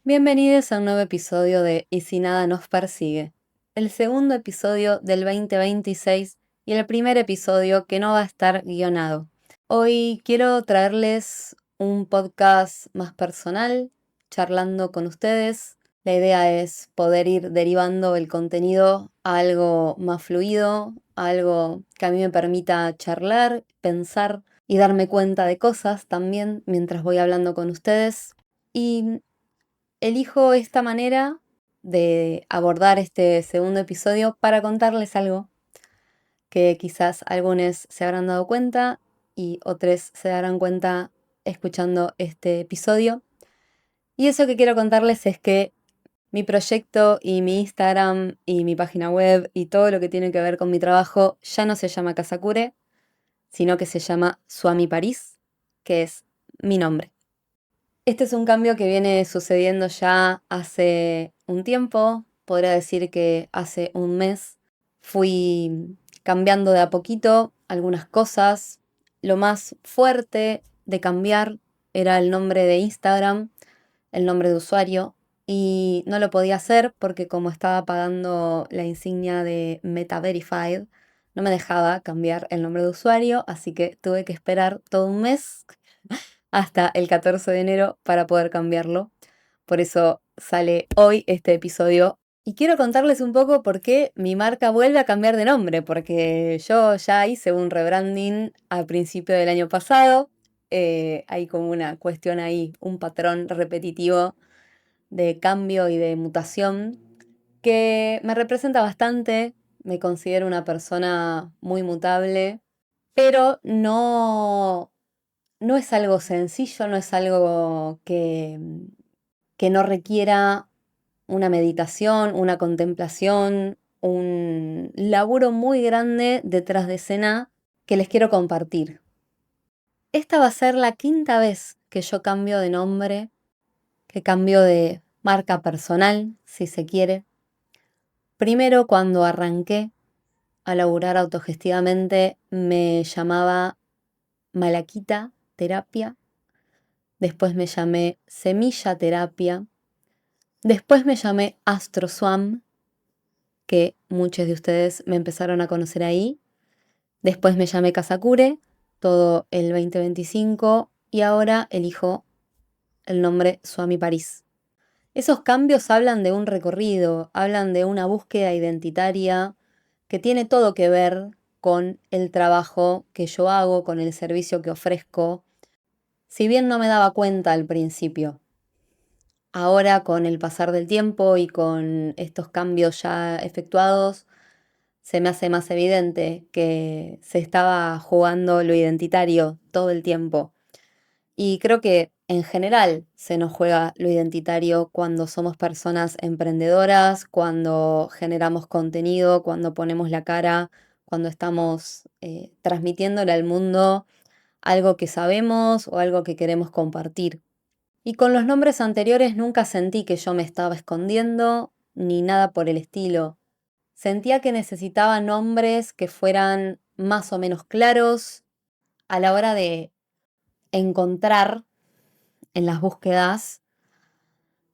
Bienvenidos a un nuevo episodio de Y si nada nos persigue, el segundo episodio del 2026 y el primer episodio que no va a estar guionado. Hoy quiero traerles un podcast más personal, charlando con ustedes. La idea es poder ir derivando el contenido a algo más fluido, a algo que a mí me permita charlar, pensar y darme cuenta de cosas también mientras voy hablando con ustedes. Y elijo esta manera de abordar este segundo episodio para contarles algo que quizás algunos se habrán dado cuenta y otros se darán cuenta escuchando este episodio. Y eso que quiero contarles es que mi proyecto y mi Instagram y mi página web y todo lo que tiene que ver con mi trabajo ya no se llama Kasakure, sino que se llama Swami París, que es mi nombre. Este es un cambio que viene sucediendo ya hace un tiempo, podría decir que hace un mes. Fui cambiando de a poquito algunas cosas. Lo más fuerte de cambiar era el nombre de Instagram, el nombre de usuario, y no lo podía hacer porque como estaba pagando la insignia de Meta Verified, no me dejaba cambiar el nombre de usuario, así que tuve que esperar todo un mes hasta el 14 de enero para poder cambiarlo. Por eso sale hoy este episodio. Y quiero contarles un poco por qué mi marca vuelve a cambiar de nombre, porque yo ya hice un rebranding al principio del año pasado. Hay como una cuestión ahí, un patrón repetitivo de cambio y de mutación que me representa bastante. Me considero una persona muy mutable, pero no es algo sencillo, no es algo que no requiera una meditación, una contemplación, un laburo muy grande detrás de escena que les quiero compartir. Esta va a ser la quinta vez que yo cambio de nombre, que cambio de marca personal, si se quiere. Primero, cuando arranqué a laburar autogestivamente, me llamaba Malaquita Terapia. Después me llamé Semilla Terapia. Después me llamé AstroSwam, que muchos de ustedes me empezaron a conocer ahí. Después me llamé Kasakure, todo el 2025. Y ahora elijo el nombre Swami París. Esos cambios hablan de un recorrido, hablan de una búsqueda identitaria que tiene todo que ver con el trabajo que yo hago, con el servicio que ofrezco. Si bien no me daba cuenta al principio, ahora con el pasar del tiempo y con estos cambios ya efectuados, se me hace más evidente que se estaba jugando lo identitario todo el tiempo. Y creo que en general se nos juega lo identitario cuando somos personas emprendedoras, cuando generamos contenido, cuando ponemos la cara, cuando estamos transmitiéndole al mundo algo que sabemos o algo que queremos compartir. Y con los nombres anteriores nunca sentí que yo me estaba escondiendo ni nada por el estilo. Sentía que necesitaba nombres que fueran más o menos claros a la hora de encontrar en las búsquedas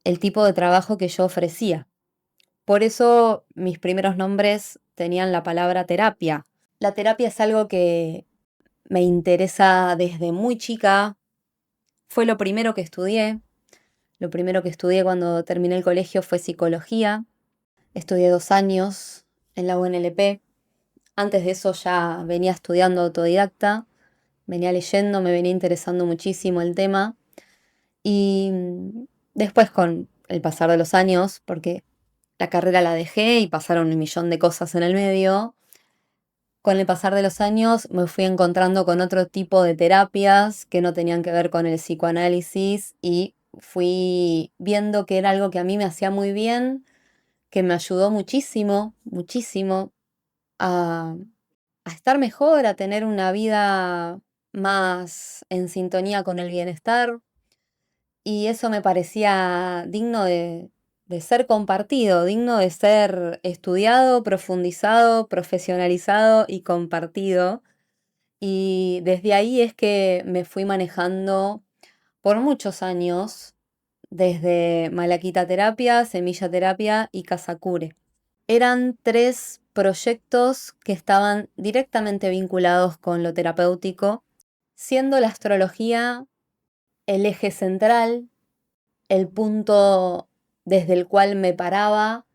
el tipo de trabajo que yo ofrecía. Por eso mis primeros nombres tenían la palabra terapia. La terapia es algo que me interesa desde muy chica. Fue lo primero que estudié. Lo primero que estudié cuando terminé el colegio fue psicología. Estudié 2 años en la UNLP. Antes de eso ya venía estudiando autodidacta, venía leyendo, me venía interesando muchísimo el tema. Y después con el pasar de los años, porque la carrera la dejé y pasaron un millón de cosas en el medio, con el pasar de los años me fui encontrando con otro tipo de terapias que no tenían que ver con el psicoanálisis y fui viendo que era algo que a mí me hacía muy bien, que me ayudó muchísimo, muchísimo a, a estar mejor, a tener una vida más en sintonía con el bienestar. Y eso me parecía digno de ser compartido, digno de ser estudiado, profundizado, profesionalizado y compartido. Y desde ahí es que me fui manejando por muchos años, desde Malaquita Terapia, Semilla Terapia y Casacure. Eran 3 proyectos que estaban directamente vinculados con lo terapéutico, siendo la astrología el eje central, el punto desde el cual me paraba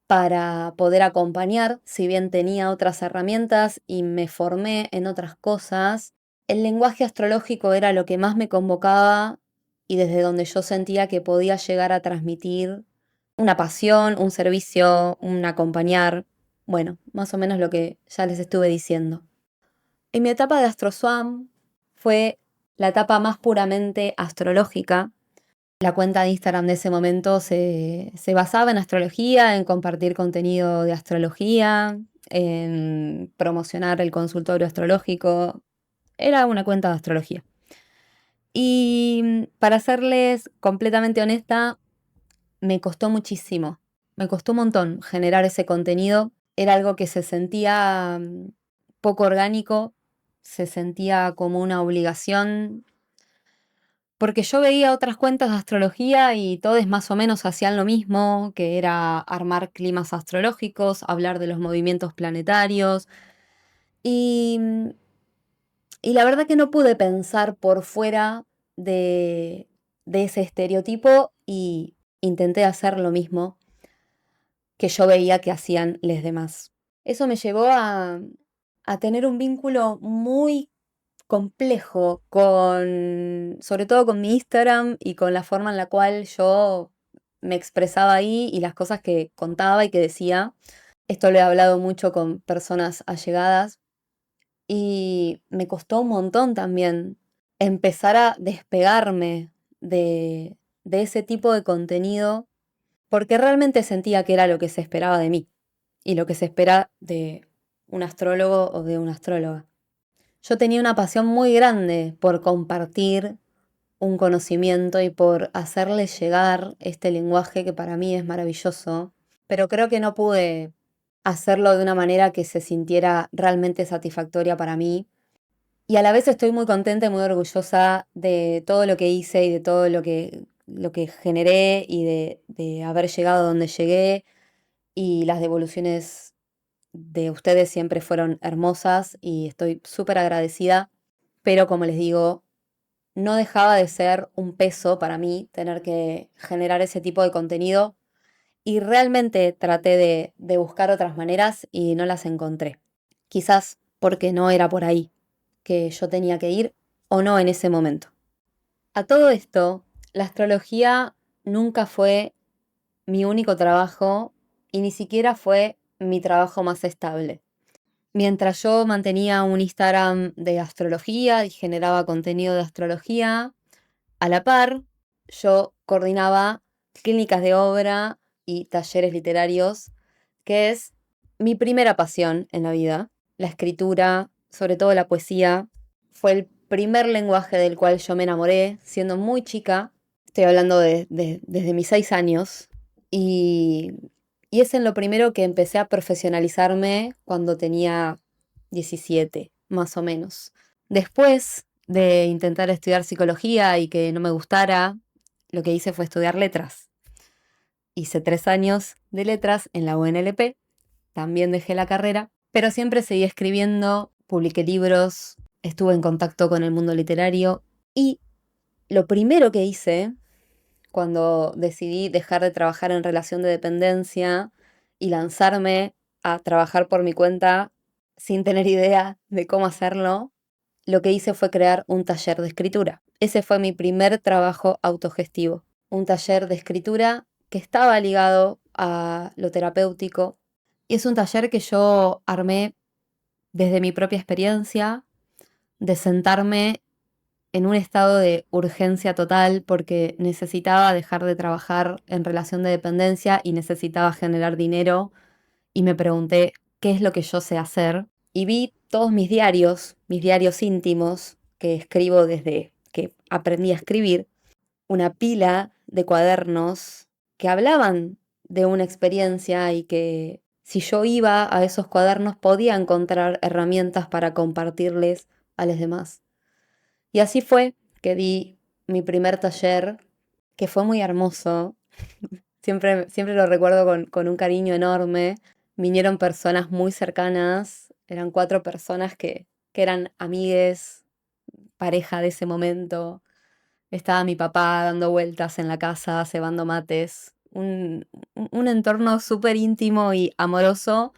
para poder acompañar, si bien tenía otras herramientas y me formé en otras cosas, el lenguaje astrológico era lo que más me convocaba y desde donde yo sentía que podía llegar a transmitir una pasión, un servicio, un acompañar, bueno, más o menos lo que ya les estuve diciendo. En mi etapa de AstroSwam fue la etapa más puramente astrológica. La cuenta de Instagram de ese momento se basaba en astrología, en compartir contenido de astrología, en promocionar el consultorio astrológico. Era una cuenta de astrología. Y para serles completamente honesta, me costó muchísimo. Me costó un montón generar ese contenido. Era algo que se sentía poco orgánico, se sentía como una obligación porque yo veía otras cuentas de astrología y todos más o menos hacían lo mismo, que era armar climas astrológicos, hablar de los movimientos planetarios. Y, y la verdad que no pude pensar por fuera de, de ese estereotipo y intenté hacer lo mismo que yo veía que hacían los demás. Eso me llevó a tener un vínculo muy complejo con, sobre todo con mi Instagram y con la forma en la cual yo me expresaba ahí y las cosas que contaba y que decía. Esto lo he hablado mucho con personas allegadas y me costó un montón también empezar a despegarme de ese tipo de contenido porque realmente sentía que era lo que se esperaba de mí y lo que se espera de un astrólogo o de una astróloga. Yo tenía una pasión muy grande por compartir un conocimiento y por hacerle llegar este lenguaje que para mí es maravilloso, pero creo que no pude hacerlo de una manera que se sintiera realmente satisfactoria para mí. Y a la vez estoy muy contenta y muy orgullosa de todo lo que hice y de todo lo que generé y de haber llegado a donde llegué y las devoluciones de ustedes siempre fueron hermosas y estoy súper agradecida, pero como les digo, no dejaba de ser un peso para mí tener que generar ese tipo de contenido y realmente traté de buscar otras maneras y no las encontré. Quizás porque no era por ahí que yo tenía que ir o no en ese momento. A todo esto, la astrología nunca fue mi único trabajo y ni siquiera fue mi trabajo más estable. Mientras yo mantenía un Instagram de astrología y generaba contenido de astrología, a la par yo coordinaba clínicas de obra y talleres literarios, que es mi primera pasión en la vida. La escritura, sobre todo la poesía, fue el primer lenguaje del cual yo me enamoré siendo muy chica. Estoy hablando desde mis 6 años. Y, y es en lo primero que empecé a profesionalizarme cuando tenía 17, más o menos. Después de intentar estudiar psicología y que no me gustara, lo que hice fue estudiar letras. Hice 3 años de letras en la UNLP, también dejé la carrera, pero siempre seguí escribiendo, publiqué libros, estuve en contacto con el mundo literario y lo primero que hice cuando decidí dejar de trabajar en relación de dependencia y lanzarme a trabajar por mi cuenta sin tener idea de cómo hacerlo, lo que hice fue crear un taller de escritura. Ese fue mi primer trabajo autogestivo, un taller de escritura que estaba ligado a lo terapéutico y es un taller que yo armé desde mi propia experiencia de sentarme en un estado de urgencia total porque necesitaba dejar de trabajar en relación de dependencia y necesitaba generar dinero y me pregunté qué es lo que yo sé hacer y vi todos mis diarios íntimos que escribo desde que aprendí a escribir, una pila de cuadernos que hablaban de una experiencia y que si yo iba a esos cuadernos podía encontrar herramientas para compartirles a los demás. Y así fue que di mi primer taller que fue muy hermoso. Siempre lo recuerdo con un cariño enorme. Vinieron personas muy cercanas, eran 4 personas que eran amigues, pareja de ese momento. Estaba mi papá dando vueltas en la casa, cebando mates. Un entorno súper íntimo y amoroso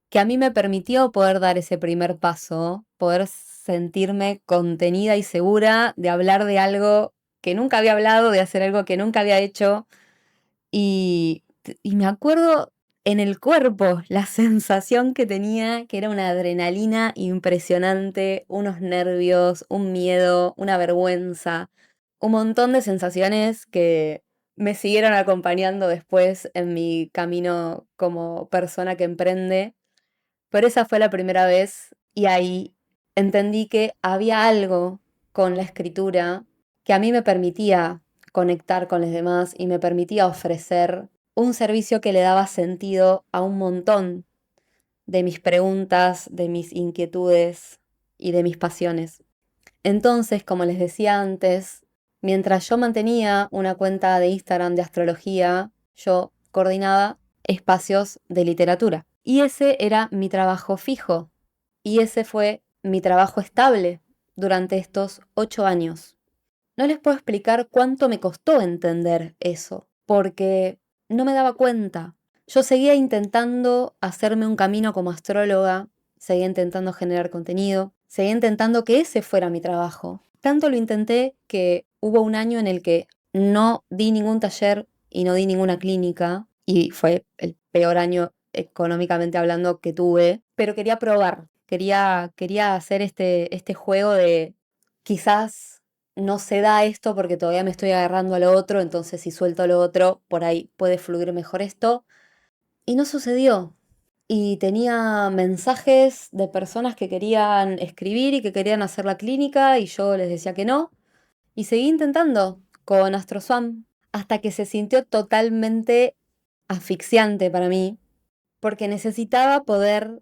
que a mí me permitió poder dar ese primer paso, poder sentirme contenida y segura de hablar de algo que nunca había hablado, de hacer algo que nunca había hecho. Y me acuerdo en el cuerpo la sensación que tenía, que era una adrenalina impresionante, unos nervios, un miedo, una vergüenza, un montón de sensaciones que me siguieron acompañando después en mi camino como persona que emprende. Pero esa fue la primera vez y ahí entendí que había algo con la escritura que a mí me permitía conectar con los demás y me permitía ofrecer un servicio que le daba sentido a un montón de mis preguntas, de mis inquietudes y de mis pasiones. Entonces, como les decía antes, mientras yo mantenía una cuenta de Instagram de astrología, yo coordinaba espacios de literatura. Y ese era mi trabajo fijo. Y ese fue mi trabajo estable durante estos 8 años. No les puedo explicar cuánto me costó entender eso, porque no me daba cuenta. Yo seguía intentando hacerme un camino como astróloga, seguía intentando generar contenido, seguía intentando que ese fuera mi trabajo. Tanto lo intenté que hubo un año en el que no di ningún taller y no di ninguna clínica, y fue el peor año económicamente hablando que tuve, pero quería probar, quería hacer este juego de quizás no se da esto porque todavía me estoy agarrando a lo otro, entonces si suelto lo otro, por ahí puede fluir mejor esto. Y no sucedió. Y tenía mensajes de personas que querían escribir y que querían hacer la clínica y yo les decía que no. Y seguí intentando con AstroSwam hasta que se sintió totalmente asfixiante para mí porque necesitaba poder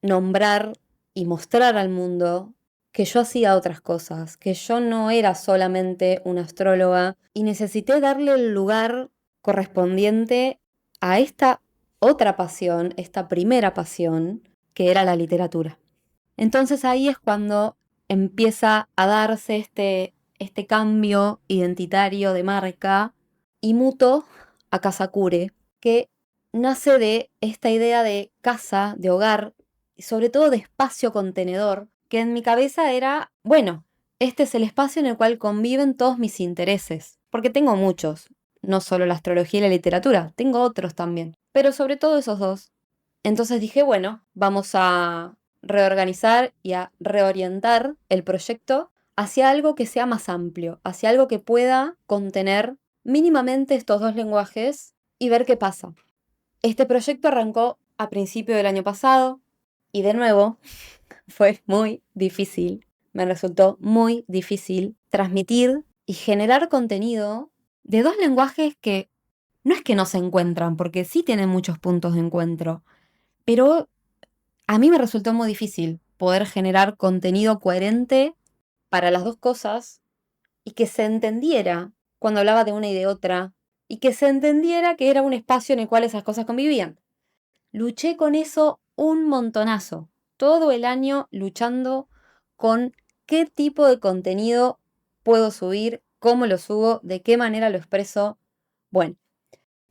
nombrar y mostrar al mundo que yo hacía otras cosas, que yo no era solamente una astróloga y necesité darle el lugar correspondiente a esta otra pasión, esta primera pasión, que era la literatura. Entonces ahí es cuando empieza a darse este cambio identitario de marca y muto a Casacure, que nace de esta idea de casa, de hogar, y sobre todo de espacio contenedor, que en mi cabeza era, bueno, este es el espacio en el cual conviven todos mis intereses, porque tengo muchos, no solo la astrología y la literatura, tengo otros también, pero sobre todo esos dos. Entonces dije, bueno, vamos a reorganizar y a reorientar el proyecto hacia algo que sea más amplio, hacia algo que pueda contener mínimamente estos dos lenguajes y ver qué pasa. Este proyecto arrancó a principio del año pasado y de nuevo fue muy difícil. Me resultó muy difícil transmitir y generar contenido de dos lenguajes que no es que no se encuentran, porque sí tienen muchos puntos de encuentro, pero a mí me resultó muy difícil poder generar contenido coherente para las dos cosas y que se entendiera cuando hablaba de una y de otra y que se entendiera que era un espacio en el cual esas cosas convivían. Luché con eso un montonazo, todo el año luchando con qué tipo de contenido puedo subir, cómo lo subo, de qué manera lo expreso. Bueno,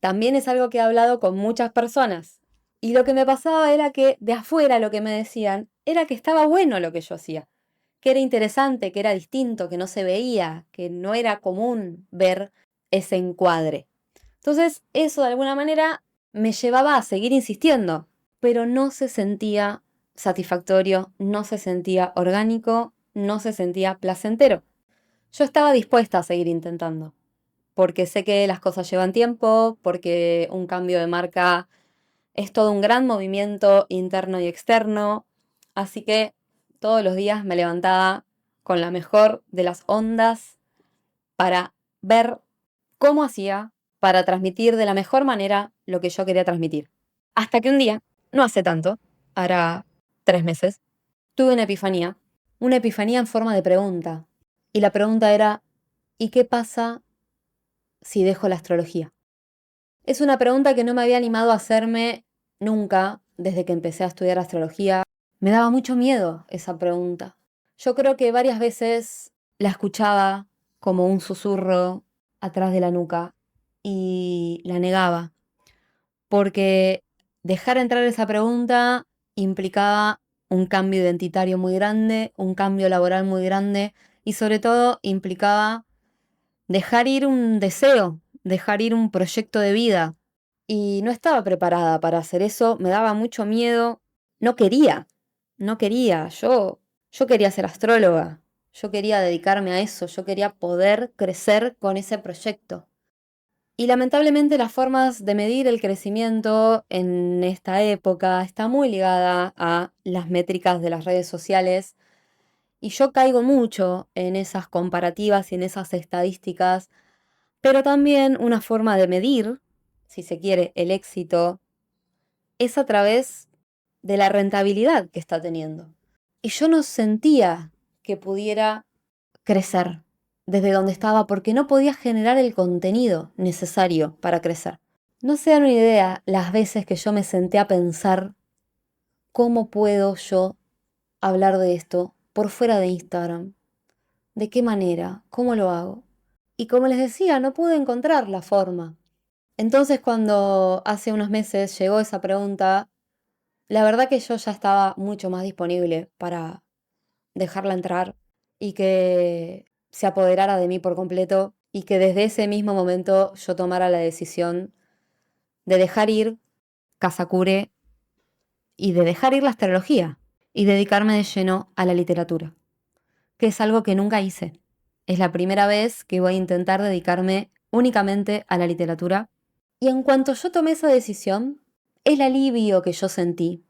también es algo que he hablado con muchas personas. Y lo que me pasaba era que de afuera lo que me decían era que estaba bueno lo que yo hacía, que era interesante, que era distinto, que no se veía, que no era común ver ese encuadre. Entonces, eso de alguna manera me llevaba a seguir insistiendo, pero no se sentía satisfactorio, no se sentía orgánico, no se sentía placentero. Yo estaba dispuesta a seguir intentando porque sé que las cosas llevan tiempo, porque un cambio de marca es todo un gran movimiento interno y externo, así que todos los días me levantaba con la mejor de las ondas para ver cómo hacía para transmitir de la mejor manera lo que yo quería transmitir. Hasta que un día, no hace tanto, hará 3 meses, tuve una epifanía en forma de pregunta. Y la pregunta era, ¿y qué pasa si dejo la astrología? Es una pregunta que no me había animado a hacerme nunca desde que empecé a estudiar astrología. Me daba mucho miedo esa pregunta. Yo creo que varias veces la escuchaba como un susurro atrás de la nuca y la negaba, porque dejar entrar esa pregunta implicaba un cambio identitario muy grande, un cambio laboral muy grande y sobre todo implicaba dejar ir un deseo, dejar ir un proyecto de vida. Y no estaba preparada para hacer eso, me daba mucho miedo, no quería, no quería, yo quería ser astróloga, yo quería dedicarme a eso, yo quería poder crecer con ese proyecto. Y lamentablemente las formas de medir el crecimiento en esta época está muy ligada a las métricas de las redes sociales y yo caigo mucho en esas comparativas y en esas estadísticas, pero también una forma de medir, si se quiere, el éxito es a través de la rentabilidad que está teniendo. Y yo no sentía que pudiera crecer desde donde estaba porque no podía generar el contenido necesario para crecer. No se dan una idea las veces que yo me senté a pensar cómo puedo yo hablar de esto por fuera de Instagram. ¿De qué manera? ¿Cómo lo hago? Y como les decía, no pude encontrar la forma. Entonces cuando hace unos meses llegó esa pregunta, la verdad que yo ya estaba mucho más disponible para dejarla entrar y que se apoderara de mí por completo y que desde ese mismo momento yo tomara la decisión de dejar ir Kazakure y de dejar ir la astrología y dedicarme de lleno a la literatura, que es algo que nunca hice. Es la primera vez que voy a intentar dedicarme únicamente a la literatura y en cuanto yo tomé esa decisión, el alivio que yo sentí,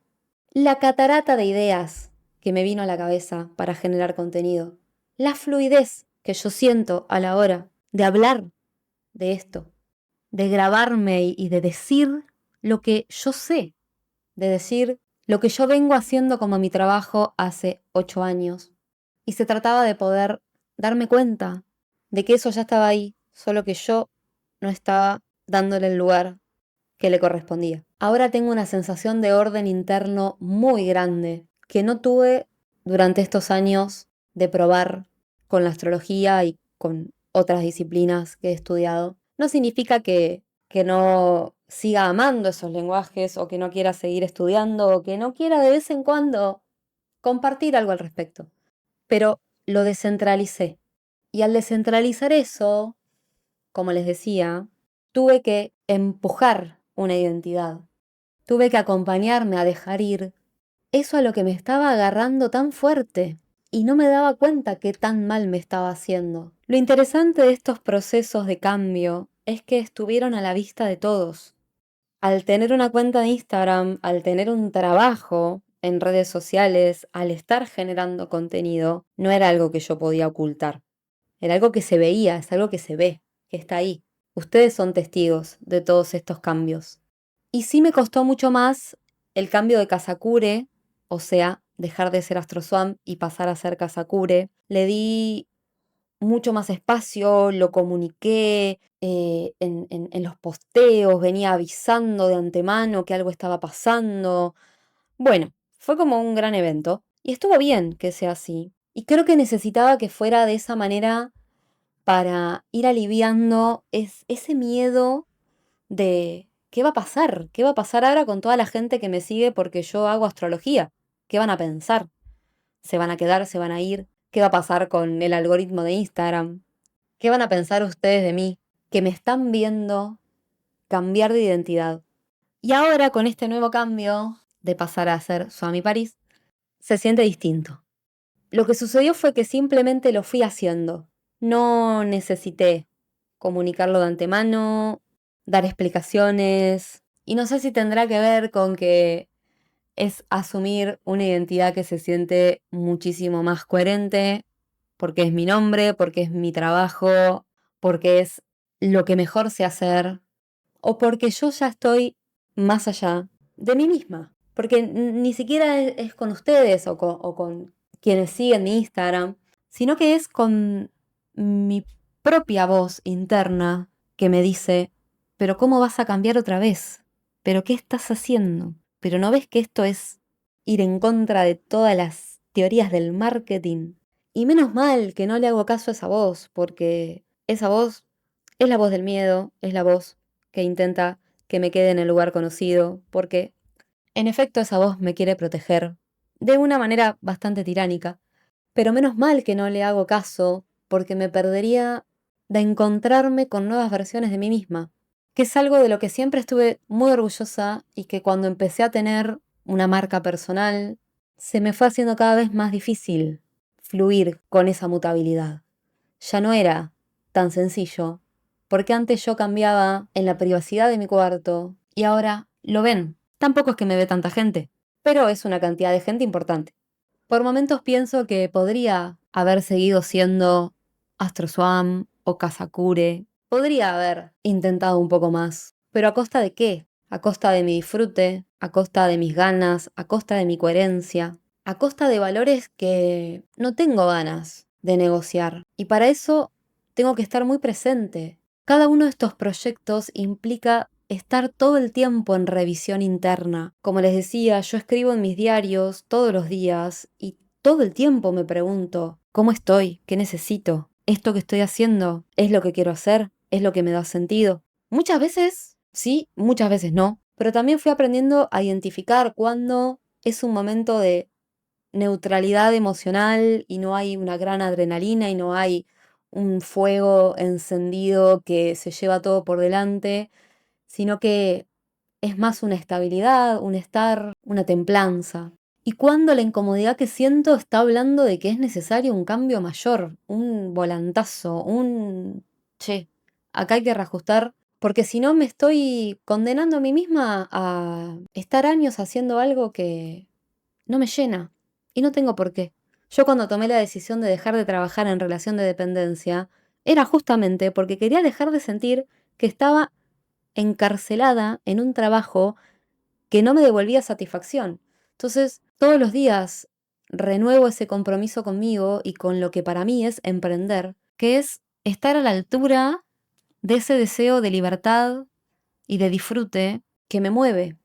la catarata de ideas que me vino a la cabeza para generar contenido, la fluidez que yo siento a la hora de hablar de esto, de grabarme y de decir lo que yo sé, de decir lo que yo vengo haciendo como mi trabajo hace 8 años. Y se trataba de poder darme cuenta de que eso ya estaba ahí, solo que yo no estaba dándole el lugar que le correspondía. Ahora tengo una sensación de orden interno muy grande que no tuve durante estos años de probar con la astrología y con otras disciplinas que he estudiado. No significa que no siga amando esos lenguajes o que no quiera seguir estudiando o que no quiera de vez en cuando compartir algo al respecto. Pero lo descentralicé. Y al descentralizar eso, como les decía, tuve que empujar una identidad. Tuve que acompañarme a dejar ir eso a lo que me estaba agarrando tan fuerte y no me daba cuenta qué tan mal me estaba haciendo. Lo interesante de estos procesos de cambio es que estuvieron a la vista de todos. Al tener una cuenta de Instagram, al tener un trabajo en redes sociales, al estar generando contenido, no era algo que yo podía ocultar. Era algo que se veía, es algo que se ve, que está ahí. Ustedes son testigos de todos estos cambios. Y sí me costó mucho más el cambio de Kazakure, o sea, dejar de ser AstroSwam y pasar a ser Kazakure. Le di mucho más espacio, lo comuniqué en los posteos, venía avisando de antemano que algo estaba pasando. Bueno, fue como un gran evento y estuvo bien que sea así. Y creo que necesitaba que fuera de esa manera para ir aliviando ese miedo de qué va a pasar, qué va a pasar ahora con toda la gente que me sigue porque yo hago astrología, qué van a pensar, se van a quedar, se van a ir, qué va a pasar con el algoritmo de Instagram, qué van a pensar ustedes de mí, que me están viendo cambiar de identidad. Y ahora con este nuevo cambio de pasar a ser Swami París, se siente distinto. Lo que sucedió fue que simplemente lo fui haciendo. No necesité comunicarlo de antemano, dar explicaciones. Y no sé si tendrá que ver con que es asumir una identidad que se siente muchísimo más coherente, porque es mi nombre, porque es mi trabajo, porque es lo que mejor sé hacer, o porque yo ya estoy más allá de mí misma. Porque ni siquiera es con ustedes o con quienes siguen mi Instagram, sino que es con mi propia voz interna que me dice, pero ¿cómo vas a cambiar otra vez? ¿Pero qué estás haciendo? ¿Pero no ves que esto es ir en contra de todas las teorías del marketing? Y menos mal que no le hago caso a esa voz, porque esa voz es la voz del miedo, es la voz que intenta que me quede en el lugar conocido, porque en efecto esa voz me quiere proteger de una manera bastante tiránica. Pero menos mal que no le hago caso, porque me perdería de encontrarme con nuevas versiones de mí misma, que es algo de lo que siempre estuve muy orgullosa y que cuando empecé a tener una marca personal, se me fue haciendo cada vez más difícil fluir con esa mutabilidad. Ya no era tan sencillo, porque antes yo cambiaba en la privacidad de mi cuarto y ahora lo ven. Tampoco es que me ve tanta gente, pero es una cantidad de gente importante. Por momentos pienso que podría haber seguido siendo AstroSwam o Kazakure. Podría haber intentado un poco más. ¿Pero a costa de qué? A costa de mi disfrute, a costa de mis ganas, a costa de mi coherencia, a costa de valores que no tengo ganas de negociar. Y para eso tengo que estar muy presente. Cada uno de estos proyectos implica estar todo el tiempo en revisión interna. Como les decía, yo escribo en mis diarios todos los días y todo el tiempo me pregunto, ¿cómo estoy? ¿Qué necesito? ¿Esto que estoy haciendo es lo que quiero hacer? ¿Es lo que me da sentido? Muchas veces sí, muchas veces no, pero también fui aprendiendo a identificar cuándo es un momento de neutralidad emocional y no hay una gran adrenalina y no hay un fuego encendido que se lleva todo por delante, sino que es más una estabilidad, un estar, una templanza. Y cuando la incomodidad que siento está hablando de que es necesario un cambio mayor, un volantazo, un... Che, acá hay que reajustar, porque si no me estoy condenando a mí misma a estar años haciendo algo que no me llena. Y no tengo por qué. Yo cuando tomé la decisión de dejar de trabajar en relación de dependencia, era justamente porque quería dejar de sentir que estaba encarcelada en un trabajo que no me devolvía satisfacción. Entonces, todos los días renuevo ese compromiso conmigo y con lo que para mí es emprender, que es estar a la altura de ese deseo de libertad y de disfrute que me mueve.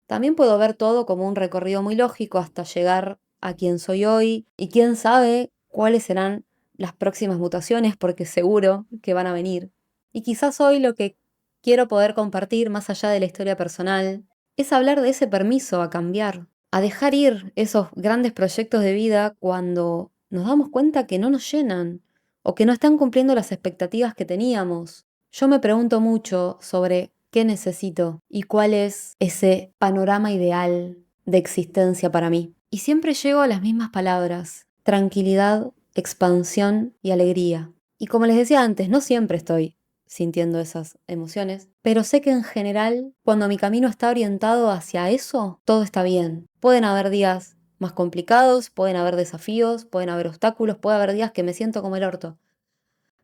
También puedo ver todo como un recorrido muy lógico hasta llegar a quien soy hoy y quién sabe cuáles serán las próximas mutaciones porque seguro que van a venir. Y quizás hoy lo que quiero poder compartir más allá de la historia personal es hablar de ese permiso a cambiar, a dejar ir esos grandes proyectos de vida cuando nos damos cuenta que no nos llenan o que no están cumpliendo las expectativas que teníamos. Yo me pregunto mucho sobre qué necesito y cuál es ese panorama ideal de existencia para mí. Y siempre llego a las mismas palabras: tranquilidad, expansión y alegría. Y como les decía antes, no siempre estoy sintiendo esas emociones, pero sé que en general, cuando mi camino está orientado hacia eso, todo está bien. Pueden haber días más complicados, pueden haber desafíos, pueden haber obstáculos, puede haber días que me siento como el orto.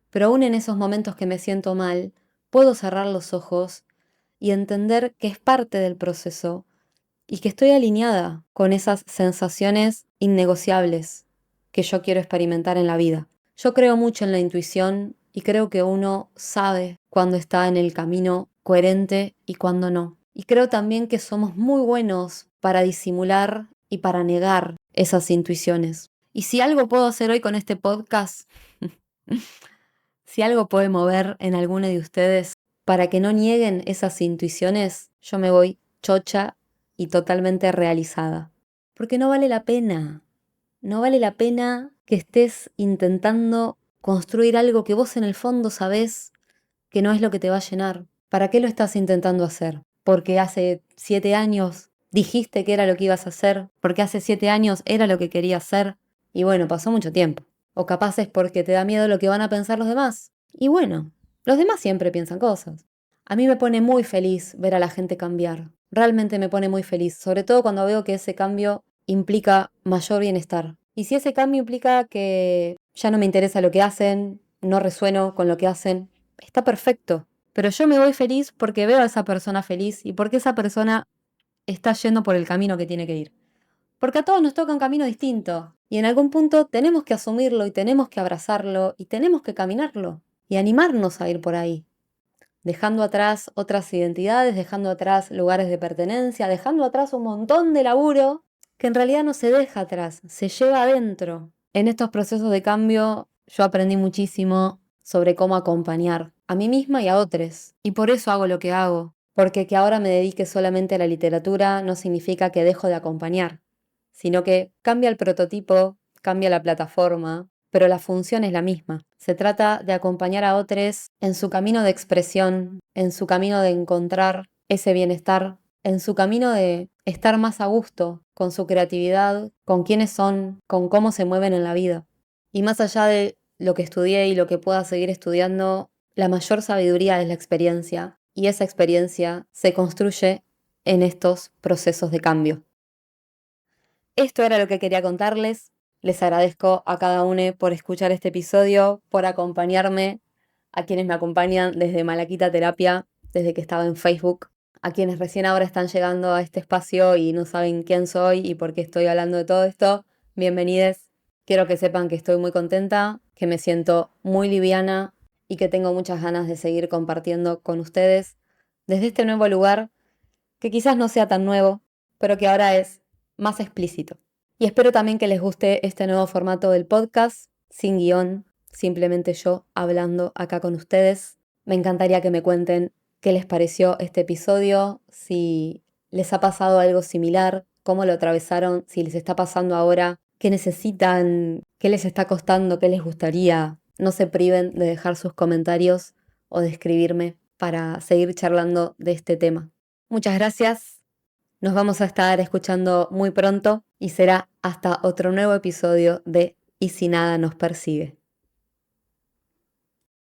Pero aún en esos momentos que me siento mal, puedo cerrar los ojos y entender que es parte del proceso y que estoy alineada con esas sensaciones innegociables que yo quiero experimentar en la vida. Yo creo mucho en la intuición y creo que uno sabe cuando está en el camino coherente y cuando no. Y creo también que somos muy buenos para disimular y para negar esas intuiciones. Y si algo puedo hacer hoy con este podcast, si algo puede mover en alguno de ustedes para que no nieguen esas intuiciones, yo me voy chocha y totalmente realizada. Porque no vale la pena. No vale la pena que estés intentando construir algo que vos en el fondo sabés que no es lo que te va a llenar. ¿Para qué lo estás intentando hacer? Porque hace 7 años dijiste que era lo que ibas a hacer, porque hace 7 años era lo que querías hacer, y bueno, pasó mucho tiempo. O capaz es porque te da miedo lo que van a pensar los demás. Y bueno, los demás siempre piensan cosas. A mí me pone muy feliz ver a la gente cambiar. Realmente me pone muy feliz, sobre todo cuando veo que ese cambio implica mayor bienestar. Y si ese cambio implica que ya no me interesa lo que hacen, no resueno con lo que hacen, está perfecto. Pero yo me voy feliz porque veo a esa persona feliz y porque esa persona está yendo por el camino que tiene que ir. Porque a todos nos toca un camino distinto. Y en algún punto tenemos que asumirlo y tenemos que abrazarlo y tenemos que caminarlo y animarnos a ir por ahí. dejando atrás otras identidades, dejando atrás lugares de pertenencia, dejando atrás un montón de laburo que en realidad no se deja atrás, se lleva adentro. En estos procesos de cambio yo aprendí muchísimo sobre cómo acompañar a mí misma y a otros. Y por eso hago lo que hago. Porque que ahora me dedique solamente a la literatura no significa que dejo de acompañar, sino que cambia el prototipo, cambia la plataforma, pero la función es la misma. Se trata de acompañar a otros en su camino de expresión, en su camino de encontrar ese bienestar, en su camino de estar más a gusto con su creatividad, con quiénes son, con cómo se mueven en la vida. Y más allá de lo que estudié y lo que pueda seguir estudiando, la mayor sabiduría es la experiencia, y esa experiencia se construye en estos procesos de cambio. Esto era lo que quería contarles. Les agradezco a cada uno por escuchar este episodio, por acompañarme, a quienes me acompañan desde Malaquita Terapia, desde que estaba en Facebook, a quienes recién ahora están llegando a este espacio y no saben quién soy y por qué estoy hablando de todo esto. Bienvenides. Quiero que sepan que estoy muy contenta, que me siento muy liviana y que tengo muchas ganas de seguir compartiendo con ustedes desde este nuevo lugar, que quizás no sea tan nuevo, pero que ahora es más explícito. Y espero también que les guste este nuevo formato del podcast, sin guión, simplemente yo hablando acá con ustedes. Me encantaría que me cuenten qué les pareció este episodio, si les ha pasado algo similar, cómo lo atravesaron, si les está pasando ahora, qué necesitan, qué les está costando, qué les gustaría. No se priven de dejar sus comentarios o de escribirme para seguir charlando de este tema. Muchas gracias. Nos vamos a estar escuchando muy pronto y será hasta otro nuevo episodio de Y si nada nos persigue.